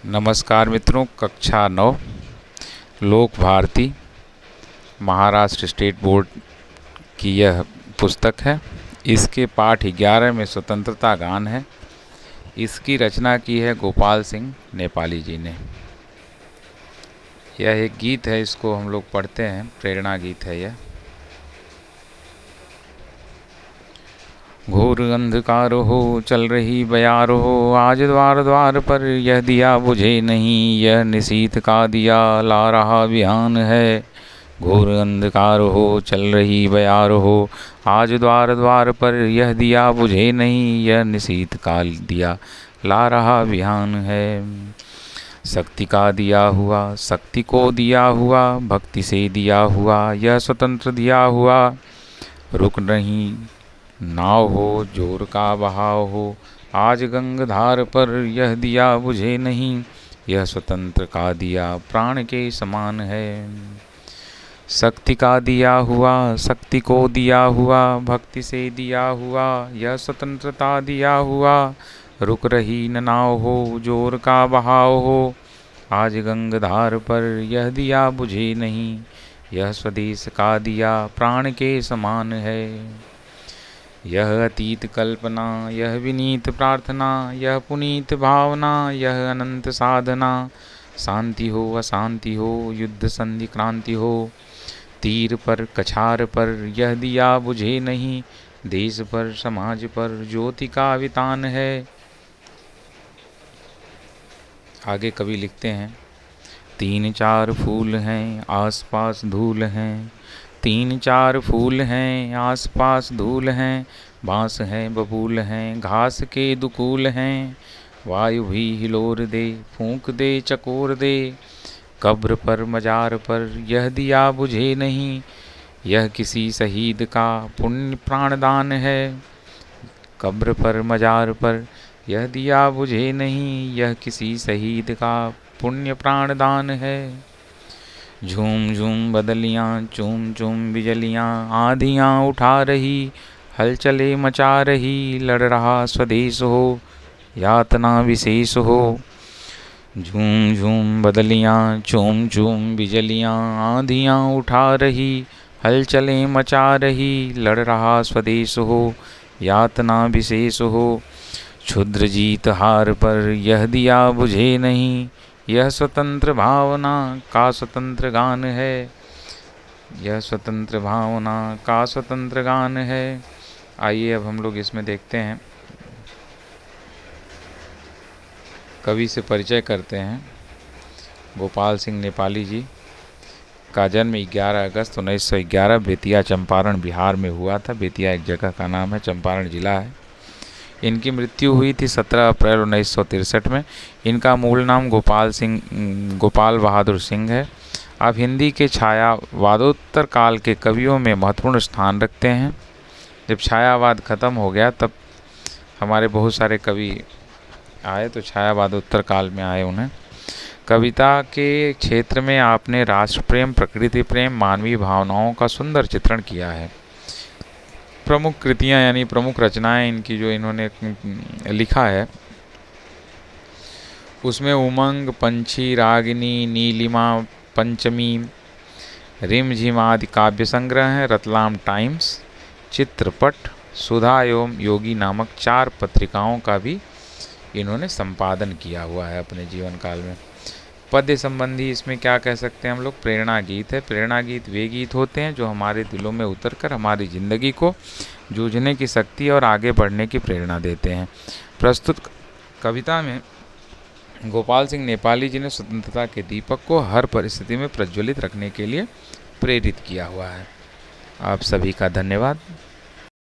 नमस्कार मित्रों, कक्षा 9 लोक भारती महाराष्ट्र स्टेट बोर्ड की यह पुस्तक है। इसके पाठ 11 में स्वतंत्रता गान है। इसकी रचना की है गोपाल सिंह नेपाली जी ने। यह एक गीत है, इसको हम लोग पढ़ते हैं, प्रेरणा गीत है यह। घोर अंधकार हो चल रही बयार हो, आज द्वार द्वार पर यह दिया बुझे नहीं, यह निशीथ का दिया ला रहा बिहान है। घोर अंधकार हो चल रही बयार हो, आज द्वार द्वार पर यह दिया बुझे नहीं, यह निशीथ का दिया ला रहा बिहान है। शक्ति का दिया हुआ, शक्ति को दिया हुआ, भक्ति से दिया हुआ, यह स्वतंत्र दिया हुआ। रुक नहीं नाव हो, जोर का बहाव हो, आज गंगाधार पर यह दिया बुझे नहीं, यह स्वतंत्र का दिया प्राण के समान है। शक्ति का दिया हुआ, शक्ति को दिया हुआ, भक्ति से दिया हुआ, यह स्वतंत्रता दिया हुआ। रुक रही न नाव हो, जोर का बहाव हो, आज गंगाधार पर यह दिया बुझे नहीं, यह स्वदेश का दिया प्राण के समान है। यह अतीत कल्पना, यह विनीत प्रार्थना, यह पुनीत भावना, यह अनंत साधना। शांति हो अशांति हो, युद्ध संधि क्रांति हो, तीर पर कछार पर यह दिया बुझे नहीं, देश पर समाज पर ज्योति का वितान है। आगे कवि लिखते हैं, तीन चार फूल हैं आसपास धूल हैं, तीन चार फूल हैं आसपास धूल हैं, बांस हैं बबूल हैं घास के दुकूल हैं। वायु भी हिलोर दे फूंक दे चकोर दे, कब्र पर मजार पर यह दिया बुझे नहीं, यह किसी शहीद का पुण्य प्राणदान है। कब्र पर मजार पर यह दिया बुझे नहीं, यह किसी शहीद का पुण्य प्राणदान है। झूम झूम बदलियाँ चूम चूम बिजलियाँ, आंधियाँ उठा रही हलचले मचा रही, लड़ रहा स्वदेश हो यातना विशेष हो। झूम झूम बदलियाँ चूम चूम बिजलियाँ, आंधियाँ उठा रही हलचले मचा रही, लड़ रहा स्वदेश हो यातना विशेष हो। क्षुद्र जीत हार पर यह दिया बुझे नहीं, यह स्वतंत्र भावना का स्वतंत्र गान है, यह स्वतंत्र भावना का स्वतंत्र गान है। आइए अब हम लोग इसमें देखते हैं, कवि से परिचय करते हैं। गोपाल सिंह नेपाली जी का जन्म 11 अगस्त 1911 बेतिया चंपारण बिहार में हुआ था। बेतिया एक जगह का नाम है, चंपारण जिला है। इनकी मृत्यु हुई थी 17 अप्रैल 1963 में। इनका मूल नाम गोपाल बहादुर सिंह है। आप हिंदी के छायावादोत्तर काल के कवियों में महत्वपूर्ण स्थान रखते हैं। जब छायावाद खत्म हो गया तब हमारे बहुत सारे कवि आए, तो छायावादोत्तर काल में आए उन्हें। कविता के क्षेत्र में आपने राष्ट्र प्रेम, प्रकृति प्रेम, मानवीय भावनाओं का सुंदर चित्रण किया है। प्रमुख कृतियाँ यानी प्रमुख रचनाएं इनकी जो इन्होंने लिखा है, उसमें उमंग, पंछी, रागिनी, नीलिमा, पंचमी, रिमझिम आदि काव्य संग्रह हैं। रतलाम टाइम्स, चित्रपट, सुधा एवं योगी नामक 4 पत्रिकाओं का भी इन्होंने संपादन किया हुआ है अपने जीवन काल में। पद्य संबंधी इसमें क्या कह सकते हैं हम लोग, प्रेरणा गीत है। प्रेरणा गीत वे गीत होते हैं जो हमारे दिलों में उतरकर हमारी ज़िंदगी को जूझने की शक्ति और आगे बढ़ने की प्रेरणा देते हैं। प्रस्तुत कविता में गोपाल सिंह नेपाली जी ने स्वतंत्रता के दीपक को हर परिस्थिति में प्रज्वलित रखने के लिए प्रेरित किया हुआ है। आप सभी का धन्यवाद।